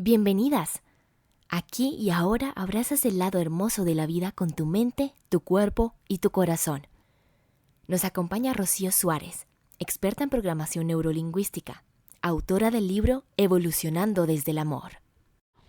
Bienvenidas. Aquí y ahora abrazas el lado hermoso de la vida con tu mente, tu cuerpo y tu corazón. Nos acompaña Rocío Suárez, experta en programación neurolingüística, autora del libro Evolucionando desde el amor.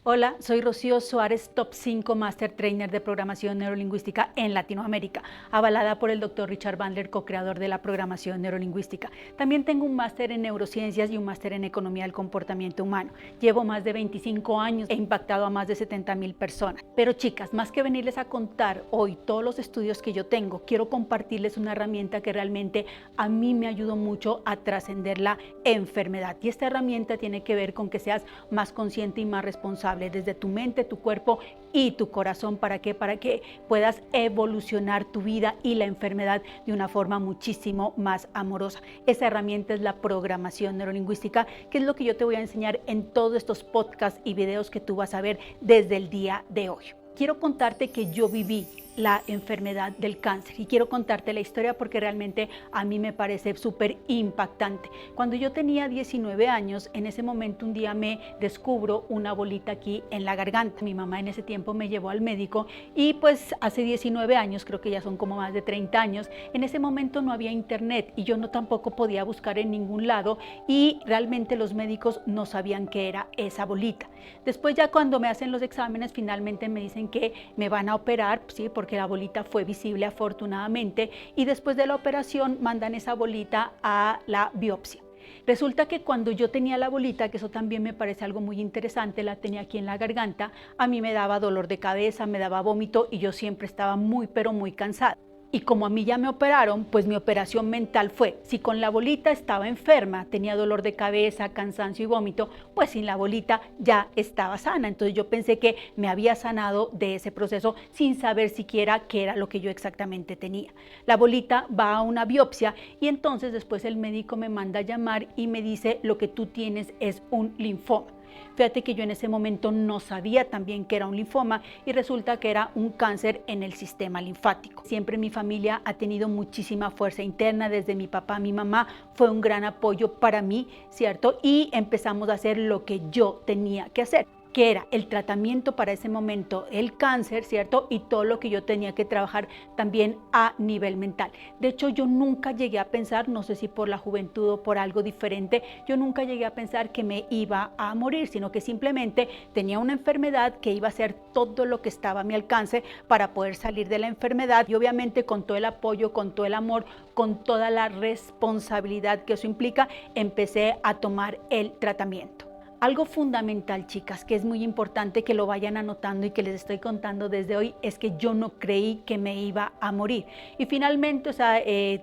Hola, soy Rocío Suárez, Top 5 Master Trainer de Programación Neurolingüística en Latinoamérica, avalada por el Dr. Richard Bandler, co-creador de la programación neurolingüística. También tengo un máster en neurociencias y un máster en economía del comportamiento humano. Llevo más de 25 años, he impactado a más de 70,000 personas. Pero chicas, más que venirles a contar hoy todos los estudios que yo tengo, quiero compartirles una herramienta que realmente a mí me ayudó mucho a trascender la enfermedad. Y esta herramienta tiene que ver con que seas más consciente y más responsable desde tu mente, tu cuerpo y tu corazón. ¿Para qué? Para que puedas evolucionar tu vida y la enfermedad de una forma muchísimo más amorosa. Esa herramienta es la programación neurolingüística, que es lo que yo te voy a enseñar en todos estos podcasts y videos que tú vas a ver desde el día de hoy. Quiero contarte que yo viví la enfermedad del cáncer y quiero contarte la historia porque realmente a mí me parece súper impactante. Cuando yo tenía 19 años, en ese momento un día me descubro una bolita aquí en la garganta. Mi mamá en ese tiempo me llevó al médico y pues hace 19 años, creo que ya son como más de 30 años, en ese momento no había internet y yo no tampoco podía buscar en ningún lado y realmente los médicos no sabían qué era esa bolita. Después ya cuando me hacen los exámenes finalmente me dicen que me van a operar, sí, porque la bolita fue visible afortunadamente, y después de la operación mandan esa bolita a la biopsia. Resulta que cuando yo tenía la bolita, que eso también me parece algo muy interesante, la tenía aquí en la garganta, a mí me daba dolor de cabeza, me daba vómito y yo siempre estaba muy pero muy cansada. Y como a mí ya me operaron, pues mi operación mental fue, si con la bolita estaba enferma, tenía dolor de cabeza, cansancio y vómito, pues sin la bolita ya estaba sana. Entonces yo pensé que me había sanado de ese proceso sin saber siquiera qué era lo que yo exactamente tenía. La bolita va a una biopsia y entonces después el médico me manda a llamar y me dice, lo que tú tienes es un linfoma. Fíjate que yo en ese momento no sabía también que era un linfoma y resulta que era un cáncer en el sistema linfático. Siempre mi familia ha tenido muchísima fuerza interna, desde mi papá, mi mamá, fue un gran apoyo para mí, ¿cierto? Y empezamos a hacer lo que yo tenía que hacer, que era el tratamiento para ese momento, el cáncer, ¿cierto? Y todo lo que yo tenía que trabajar también a nivel mental. De hecho, yo nunca llegué a pensar, no sé si por la juventud o por algo diferente, yo nunca llegué a pensar que me iba a morir, sino que simplemente tenía una enfermedad que iba a hacer todo lo que estaba a mi alcance para poder salir de la enfermedad y obviamente con todo el apoyo, con todo el amor, con toda la responsabilidad que eso implica, empecé a tomar el tratamiento. Algo fundamental, chicas, que es muy importante que lo vayan anotando y que les estoy contando desde hoy, es que yo no creí que me iba a morir. Y finalmente,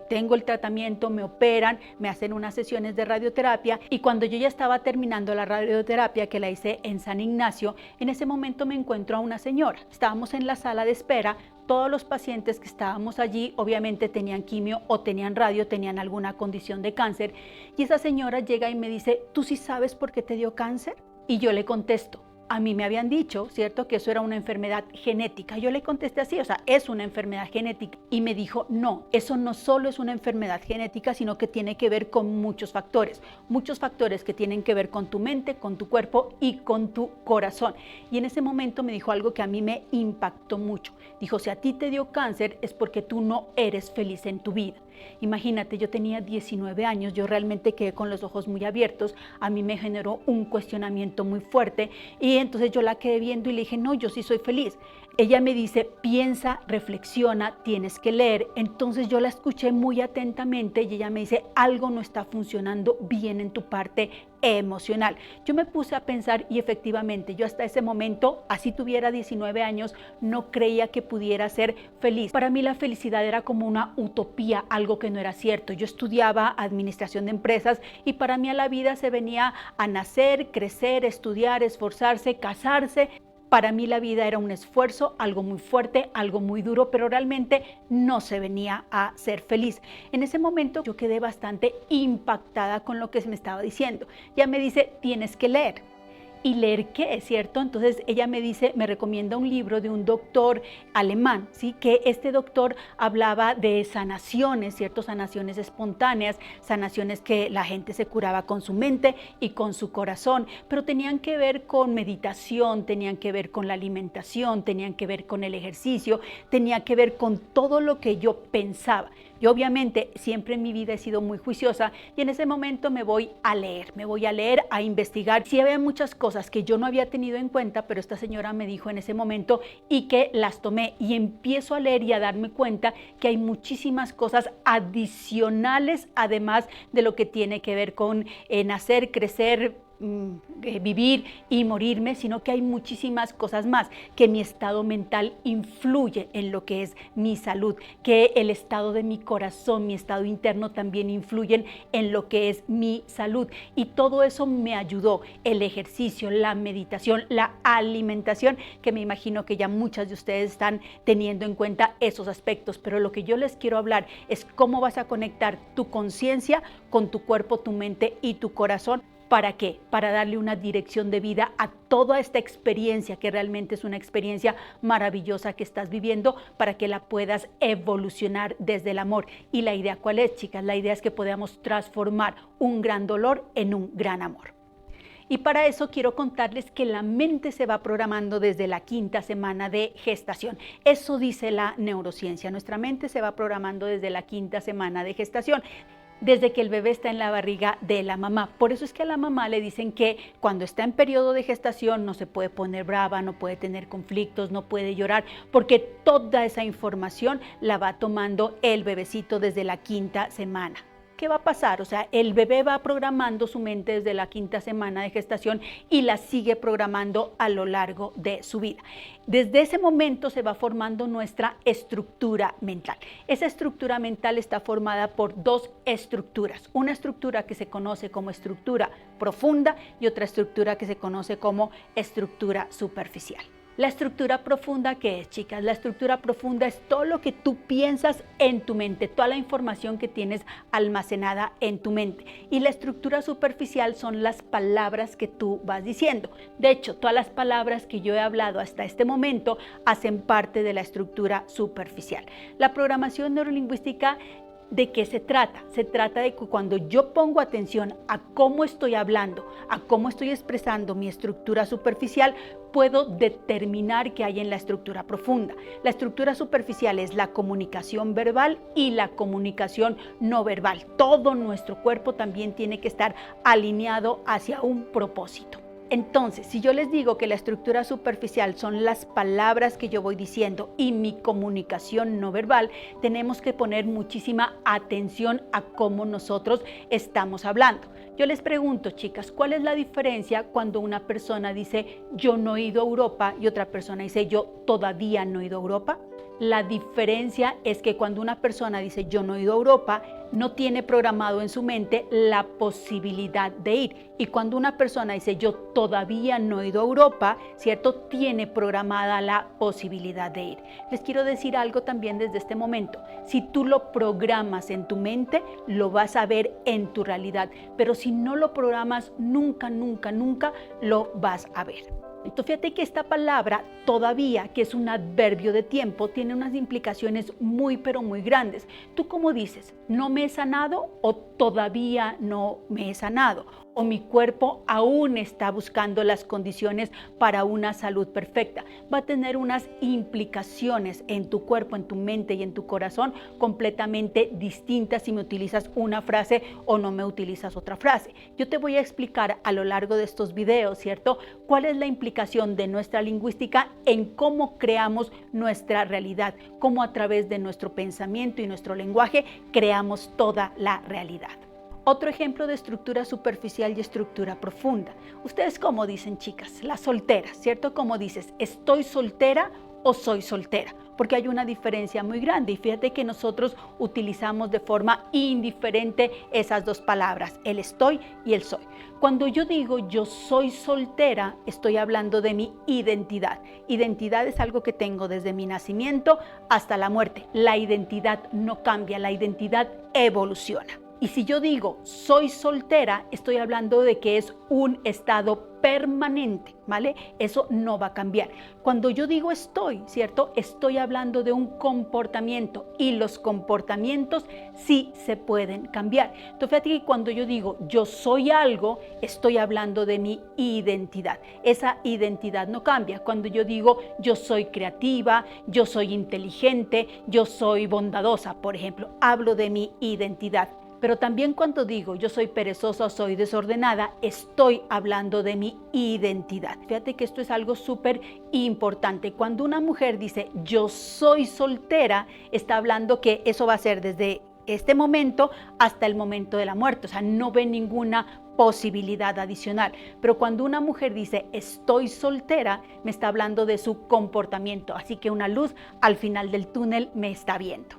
tengo el tratamiento, me operan, me hacen unas sesiones de radioterapia y cuando yo ya estaba terminando la radioterapia, que la hice en San Ignacio, en ese momento me encuentro a una señora. Estábamos en la sala de espera. Todos los pacientes que estábamos allí obviamente tenían quimio o tenían radio, tenían alguna condición de cáncer y esa señora llega y me dice, ¿tú sí sabes por qué te dio cáncer? Y yo le contesto, a mí me habían dicho, ¿cierto?, que eso era una enfermedad genética. Yo le contesté así, es una enfermedad genética. Y me dijo, no, eso no solo es una enfermedad genética, sino que tiene que ver con muchos factores que tienen que ver con tu mente, con tu cuerpo y con tu corazón. Y en ese momento me dijo algo que a mí me impactó mucho. Dijo, si a ti te dio cáncer es porque tú no eres feliz en tu vida. Imagínate, yo tenía 19 años, yo realmente quedé con los ojos muy abiertos, a mí me generó un cuestionamiento muy fuerte y entonces yo la quedé viendo y le dije, no, yo sí soy feliz. Ella me dice, piensa, reflexiona, tienes que leer. Entonces yo la escuché muy atentamente y ella me dice, algo no está funcionando bien en tu parte emocional. Yo me puse a pensar y efectivamente yo hasta ese momento, así tuviera 19 años, no creía que pudiera ser feliz. Para mí la felicidad era como una utopía, algo que no era cierto. Yo estudiaba administración de empresas y para mí a la vida se venía a nacer, crecer, estudiar, esforzarse, casarse. Para mí la vida era un esfuerzo, algo muy fuerte, algo muy duro, pero realmente no se venía a ser feliz. En ese momento yo quedé bastante impactada con lo que me estaba diciendo. Ya me dice, tienes que leer. ¿Y leer qué es cierto? Entonces ella me dice, me recomienda un libro de un doctor alemán, ¿sí? Que este doctor hablaba de sanaciones, ¿cierto? Sanaciones espontáneas, sanaciones que la gente se curaba con su mente y con su corazón, pero tenían que ver con meditación, tenían que ver con la alimentación, tenían que ver con el ejercicio, tenía que ver con todo lo que yo pensaba. Yo obviamente siempre en mi vida he sido muy juiciosa y en ese momento me voy a leer, a investigar. Sí había muchas cosas que yo no había tenido en cuenta, pero esta señora me dijo en ese momento y que las tomé y empiezo a leer y a darme cuenta que hay muchísimas cosas adicionales además de lo que tiene que ver con nacer, crecer, vivir y morirme, sino que hay muchísimas cosas más, que mi estado mental influye en lo que es mi salud, que el estado de mi corazón, mi estado interno también influyen en lo que es mi salud, y todo eso me ayudó, el ejercicio, la meditación, la alimentación, que me imagino que ya muchas de ustedes están teniendo en cuenta esos aspectos, pero lo que yo les quiero hablar es cómo vas a conectar tu conciencia con tu cuerpo, tu mente y tu corazón. ¿Para qué? Para darle una dirección de vida a toda esta experiencia, que realmente es una experiencia maravillosa que estás viviendo, para que la puedas evolucionar desde el amor. ¿Y la idea cuál es, chicas? La idea es que podamos transformar un gran dolor en un gran amor. Y para eso quiero contarles que la mente se va programando desde la 5ª semana de gestación. Eso dice la neurociencia. Nuestra mente se va programando desde la 5ª semana de gestación, desde que el bebé está en la barriga de la mamá. Por eso es que a la mamá le dicen que cuando está en periodo de gestación no se puede poner brava, no puede tener conflictos, no puede llorar, porque toda esa información la va tomando el bebecito desde la 5ª semana. ¿Qué va a pasar? O sea, el bebé va programando su mente desde la 5ª semana de gestación y la sigue programando a lo largo de su vida. Desde ese momento se va formando nuestra estructura mental. Esa estructura mental está formada por dos estructuras. Una estructura que se conoce como estructura profunda y otra estructura que se conoce como estructura superficial. La estructura profunda, ¿qué es, chicas? La estructura profunda es todo lo que tú piensas en tu mente, toda la información que tienes almacenada en tu mente. Y la estructura superficial son las palabras que tú vas diciendo. De hecho, todas las palabras que yo he hablado hasta este momento hacen parte de la estructura superficial. La programación neurolingüística, ¿de qué se trata? Se trata de que cuando yo pongo atención a cómo estoy hablando, a cómo estoy expresando mi estructura superficial, puedo determinar qué hay en la estructura profunda. La estructura superficial es la comunicación verbal y la comunicación no verbal. Todo nuestro cuerpo también tiene que estar alineado hacia un propósito. Entonces, si yo les digo que la estructura superficial son las palabras que yo voy diciendo y mi comunicación no verbal, tenemos que poner muchísima atención a cómo nosotros estamos hablando. Yo les pregunto, chicas, ¿cuál es la diferencia cuando una persona dice yo no he ido a Europa y otra persona dice yo todavía no he ido a Europa? La diferencia es que cuando una persona dice yo no he ido a Europa, no tiene programado en su mente la posibilidad de ir. Y cuando una persona dice yo todavía no he ido a Europa, ¿cierto? Tiene programada la posibilidad de ir. Les quiero decir algo también desde este momento. Si tú lo programas en tu mente, lo vas a ver en tu realidad. Pero si no lo programas, nunca, nunca, nunca lo vas a ver. Entonces fíjate que esta palabra todavía, que es un adverbio de tiempo, tiene unas implicaciones muy pero muy grandes. ¿Tú cómo dices? ¿No me he sanado o todavía no me he sanado? ¿O mi cuerpo aún está buscando las condiciones para una salud perfecta? Va a tener unas implicaciones en tu cuerpo, en tu mente y en tu corazón completamente distintas si me utilizas una frase o no me utilizas otra frase. Yo te voy a explicar a lo largo de estos videos, ¿cierto? ¿Cuál es la implicación de nuestra lingüística en cómo creamos nuestra realidad? Cómo a través de nuestro pensamiento y nuestro lenguaje creamos toda la realidad. Otro ejemplo de estructura superficial y estructura profunda. ¿Ustedes cómo dicen, chicas? Las solteras, ¿cierto? ¿Cómo dices? ¿Estoy soltera o soy soltera? Porque hay una diferencia muy grande y fíjate que nosotros utilizamos de forma indiferente esas dos palabras, el estoy y el soy. Cuando yo digo yo soy soltera, estoy hablando de mi identidad. Identidad es algo que tengo desde mi nacimiento hasta la muerte. La identidad no cambia, la identidad evoluciona. Y si yo digo soy soltera, estoy hablando de que es un estado permanente, ¿vale? Eso no va a cambiar. Cuando yo digo estoy, ¿cierto? Estoy hablando de un comportamiento y los comportamientos sí se pueden cambiar. Entonces, fíjate que cuando yo digo yo soy algo, estoy hablando de mi identidad. Esa identidad no cambia. Cuando yo digo yo soy creativa, yo soy inteligente, yo soy bondadosa, por ejemplo, hablo de mi identidad. Pero también cuando digo yo soy perezosa o soy desordenada, estoy hablando de mi identidad. Fíjate que esto es algo súper importante. Cuando una mujer dice yo soy soltera, está hablando que eso va a ser desde este momento hasta el momento de la muerte. O sea, no ve ninguna posibilidad adicional. Pero cuando una mujer dice estoy soltera, me está hablando de su comportamiento. Así que una luz al final del túnel me está viendo.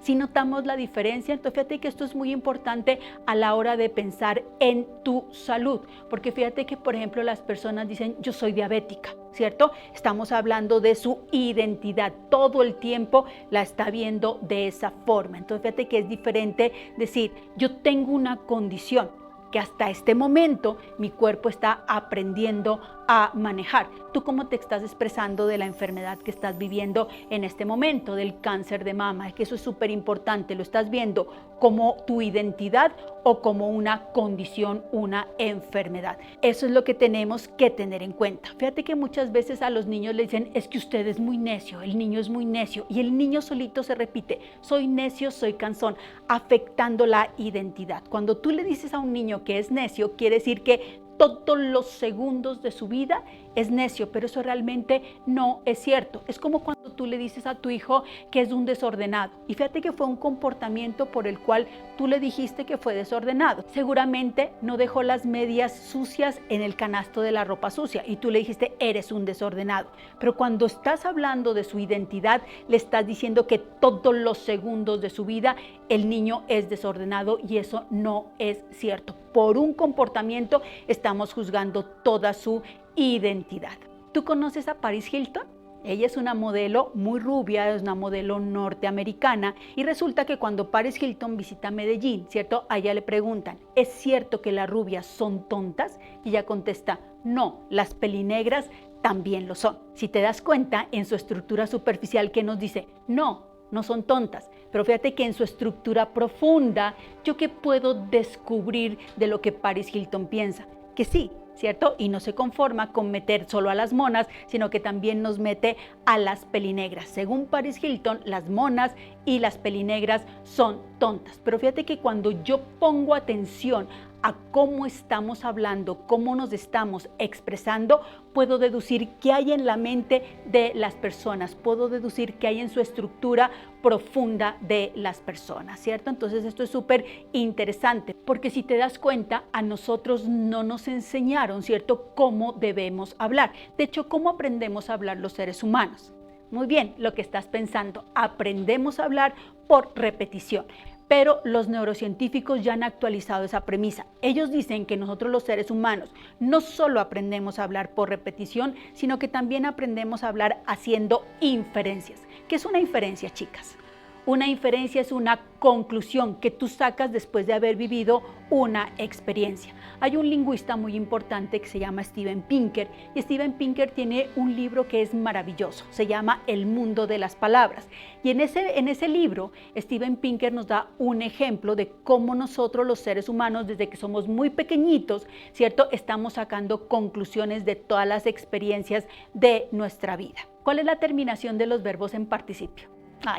Si notamos la diferencia, entonces fíjate que esto es muy importante a la hora de pensar en tu salud, porque fíjate que, por ejemplo, las personas dicen yo soy diabética, ¿cierto? Estamos hablando de su identidad, todo el tiempo la está viendo de esa forma. Entonces fíjate que es diferente decir yo tengo una condición que hasta este momento mi cuerpo está aprendiendo a manejar. ¿Tú cómo te estás expresando de la enfermedad que estás viviendo en este momento, del cáncer de mama? Es que eso es súper importante. ¿Lo estás viendo como tu identidad o como una condición, una enfermedad? Eso es lo que tenemos que tener en cuenta. Fíjate que muchas veces a los niños le dicen, es que usted es muy necio, el niño es muy necio, y el niño solito se repite, soy necio, soy cansón, afectando la identidad. Cuando tú le dices a un niño que es necio, quiere decir que todos los segundos de su vida es necio, pero eso realmente no es cierto. Es como cuando tú le dices a tu hijo que es un desordenado, y fíjate que fue un comportamiento por el cual tú le dijiste que fue desordenado. Seguramente no dejó las medias sucias en el canasto de la ropa sucia y tú le dijiste eres un desordenado, pero cuando estás hablando de su identidad le estás diciendo que todos los segundos de su vida el niño es desordenado, y eso no es cierto. Por un comportamiento estamos juzgando toda su identidad. ¿Tú conoces a Paris Hilton? Ella es una modelo muy rubia, es una modelo norteamericana, y resulta que cuando Paris Hilton visita Medellín, ¿cierto? A ella le preguntan, ¿es cierto que las rubias son tontas? Y ella contesta, no, las pelinegras también lo son. Si te das cuenta, en su estructura superficial, ¿qué nos dice? No son tontas, pero fíjate que en su estructura profunda, ¿yo qué puedo descubrir de lo que Paris Hilton piensa? Que sí, ¿cierto? Y no se conforma con meter solo a las monas, sino que también nos mete a las pelinegras. Según Paris Hilton, las monas y las pelinegras son tontas. Pero fíjate que cuando yo pongo atención a cómo estamos hablando, cómo nos estamos expresando, puedo deducir qué hay en la mente de las personas, puedo deducir qué hay en su estructura profunda de las personas, ¿cierto? Entonces esto es súper interesante, porque si te das cuenta, a nosotros no nos enseñaron, ¿cierto?, cómo debemos hablar. De hecho, ¿cómo aprendemos a hablar los seres humanos? Muy bien, lo que estás pensando, aprendemos a hablar por repetición. Pero los neurocientíficos ya han actualizado esa premisa. Ellos dicen que nosotros los seres humanos no solo aprendemos a hablar por repetición, sino que también aprendemos a hablar haciendo inferencias. ¿Qué es una inferencia, chicas? Una inferencia es una conclusión que tú sacas después de haber vivido una experiencia. Hay un lingüista muy importante que se llama Steven Pinker, y Steven Pinker tiene un libro que es maravilloso, se llama El mundo de las palabras. Y en ese libro, Steven Pinker nos da un ejemplo de cómo nosotros los seres humanos, desde que somos muy pequeñitos, ¿cierto?, estamos sacando conclusiones de todas las experiencias de nuestra vida. ¿Cuál es la terminación de los verbos en participio?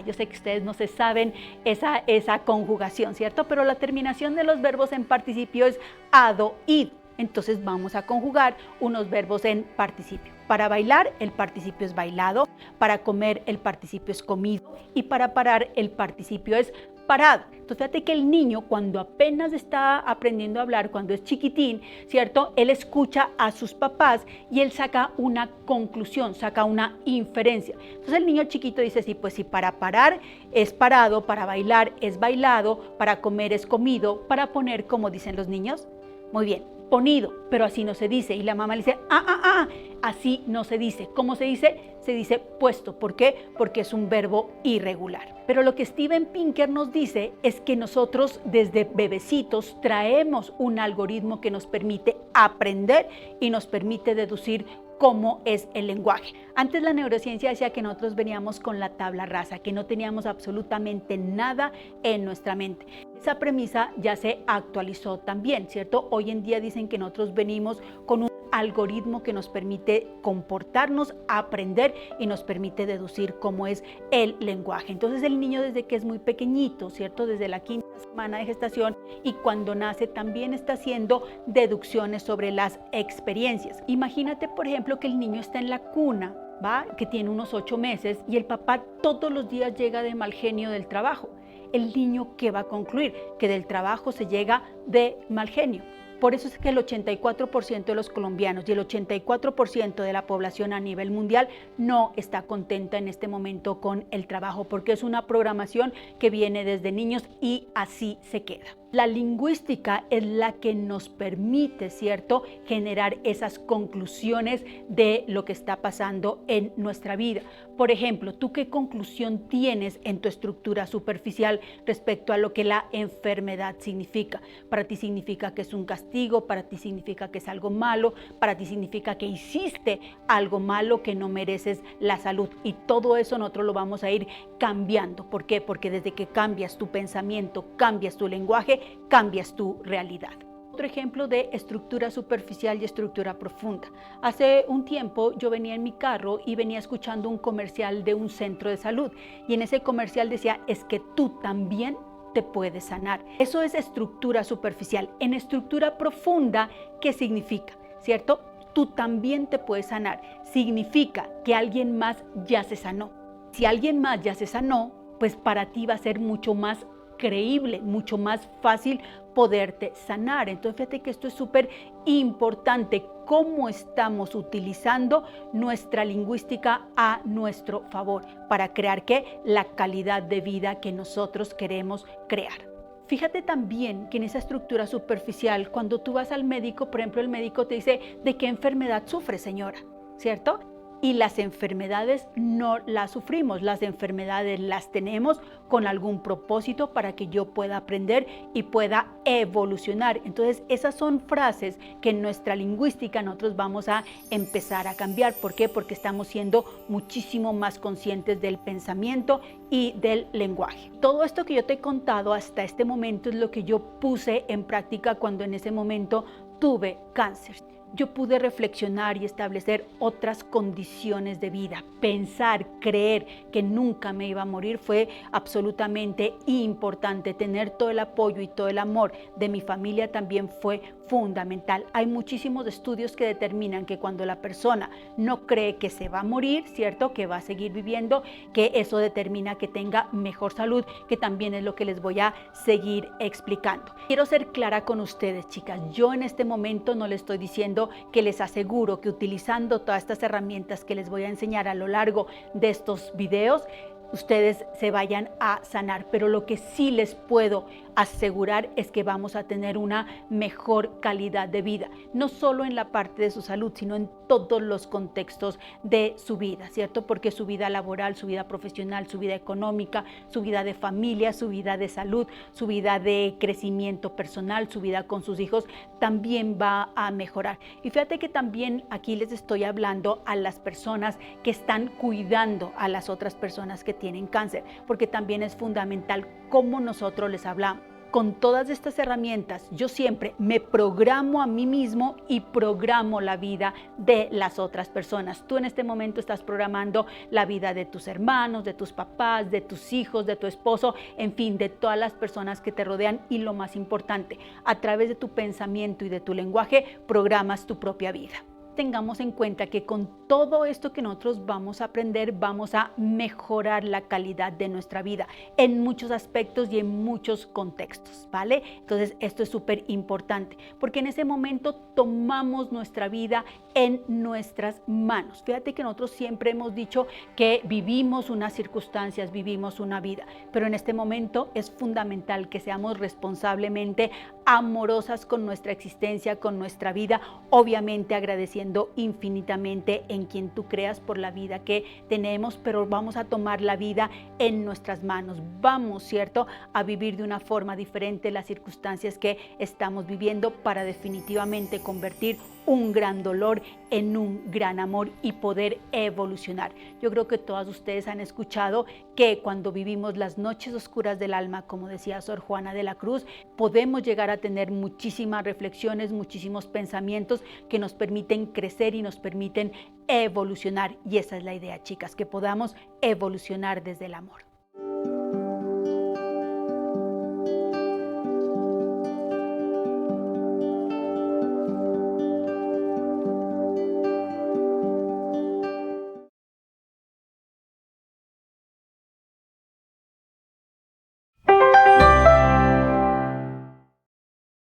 Yo sé que ustedes no se saben esa conjugación, ¿cierto? Pero la terminación de los verbos en participio es ado, ido. Entonces vamos a conjugar unos verbos en participio. Para bailar, el participio es bailado. Para comer, el participio es comido. Y para parar, el participio es parado. Entonces fíjate que el niño, cuando apenas está aprendiendo a hablar, cuando es chiquitín, ¿cierto?, él escucha a sus papás y él saca una conclusión, saca una inferencia. Entonces el niño chiquito dice, sí, pues sí, para parar es parado, para bailar es bailado, para comer es comido, para poner, como dicen los niños. Muy bien, ponido, pero así no se dice. Y la mamá le dice, así no se dice. ¿Cómo se dice? Se dice puesto. ¿Por qué? Porque es un verbo irregular. Pero lo que Steven Pinker nos dice es que nosotros desde bebecitos traemos un algoritmo que nos permite aprender y nos permite deducir cómo es el lenguaje. Antes la neurociencia decía que nosotros veníamos con la tabla rasa, que no teníamos absolutamente nada en nuestra mente. Esa premisa ya se actualizó también, ¿cierto? Hoy en día dicen que nosotros venimos con un algoritmo que nos permite comportarnos, aprender y nos permite deducir cómo es el lenguaje. Entonces el niño desde que es muy pequeñito, ¿cierto? Desde la 5ª semana de gestación y cuando nace también está haciendo deducciones sobre las experiencias. Imagínate, por ejemplo, que el niño está en la cuna, ¿va? Que tiene unos 8 meses y el papá todos los días llega de mal genio del trabajo. El niño, ¿qué va a concluir? Que del trabajo se llega de mal genio. Por eso es que el 84% de los colombianos y el 84% de la población a nivel mundial no está contenta en este momento con el trabajo, porque es una programación que viene desde niños y así se queda. La lingüística es la que nos permite, ¿cierto?, generar esas conclusiones de lo que está pasando en nuestra vida. Por ejemplo, ¿tú qué conclusión tienes en tu estructura superficial respecto a lo que la enfermedad significa? Para ti significa que es un castigo, para ti significa que es algo malo, para ti significa que hiciste algo malo, que no mereces la salud. Y todo eso nosotros lo vamos a ir cambiando. ¿Por qué? Porque desde que cambias tu pensamiento, cambias tu lenguaje, cambias tu realidad. Otro ejemplo de estructura superficial y estructura profunda. Hace un tiempo yo venía en mi carro y venía escuchando un comercial de un centro de salud y en ese comercial decía, es que tú también te puedes sanar. Eso es estructura superficial. En estructura profunda, ¿qué significa? ¿Cierto? Tú también te puedes sanar. Significa que alguien más ya se sanó. Si alguien más ya se sanó, pues para ti va a ser mucho más creíble, mucho más fácil poderte sanar. Entonces fíjate que esto es súper importante, cómo estamos utilizando nuestra lingüística a nuestro favor para crear ¿qué? La calidad de vida que nosotros queremos crear. Fíjate también que en esa estructura superficial, cuando tú vas al médico, por ejemplo, el médico te dice, ¿de qué enfermedad sufre, señora? ¿Cierto? Y las enfermedades no las sufrimos, las enfermedades las tenemos con algún propósito para que yo pueda aprender y pueda evolucionar. Entonces esas son frases que en nuestra lingüística nosotros vamos a empezar a cambiar. ¿Por qué? Porque estamos siendo muchísimo más conscientes del pensamiento y del lenguaje. Todo esto que yo te he contado hasta este momento es lo que yo puse en práctica cuando en ese momento tuve cáncer. Yo pude reflexionar y establecer otras condiciones de vida. Pensar, creer que nunca me iba a morir fue absolutamente importante. Tener todo el apoyo y todo el amor de mi familia también fue fundamental. Hay muchísimos estudios que determinan que cuando la persona no cree que se va a morir, ¿cierto?, que va a seguir viviendo, que eso determina que tenga mejor salud, que también es lo que les voy a seguir explicando. Quiero ser clara con ustedes, chicas. Yo en este momento no les estoy diciendo que les aseguro que utilizando todas estas herramientas que les voy a enseñar a lo largo de estos videos, ustedes se vayan a sanar, pero lo que sí les puedo asegurar es que vamos a tener una mejor calidad de vida, no solo en la parte de su salud, sino en todos los contextos de su vida, ¿cierto? Porque su vida laboral, su vida profesional, su vida económica, su vida de familia, su vida de salud, su vida de crecimiento personal, su vida con sus hijos, también va a mejorar. Y fíjate que también aquí les estoy hablando a las personas que están cuidando a las otras personas que tienen cáncer, porque también es fundamental cómo nosotros les hablamos. Con todas estas herramientas, yo siempre me programo a mí mismo y programo la vida de las otras personas. Tú en este momento estás programando la vida de tus hermanos, de tus papás, de tus hijos, de tu esposo, en fin, de todas las personas que te rodean y lo más importante, a través de tu pensamiento y de tu lenguaje, programas tu propia vida. Tengamos en cuenta que con todo esto que nosotros vamos a aprender, vamos a mejorar la calidad de nuestra vida en muchos aspectos y en muchos contextos, ¿vale? Entonces esto es súper importante porque en ese momento tomamos nuestra vida en nuestras manos. Fíjate que nosotros siempre hemos dicho que vivimos unas circunstancias, vivimos una vida, pero en este momento es fundamental que seamos responsablemente amorosas con nuestra existencia, con nuestra vida, obviamente agradeciendo infinitamente en quien tú creas por la vida que tenemos, pero vamos a tomar la vida en nuestras manos, vamos, ¿cierto?, a vivir de una forma diferente las circunstancias que estamos viviendo para definitivamente convertir un gran dolor en un gran amor y poder evolucionar. Yo creo que todas ustedes han escuchado que cuando vivimos las noches oscuras del alma, como decía Sor Juana de la Cruz, podemos llegar a tener muchísimas reflexiones, muchísimos pensamientos que nos permiten crecer y nos permiten evolucionar. Y esa es la idea, chicas, que podamos evolucionar desde el amor.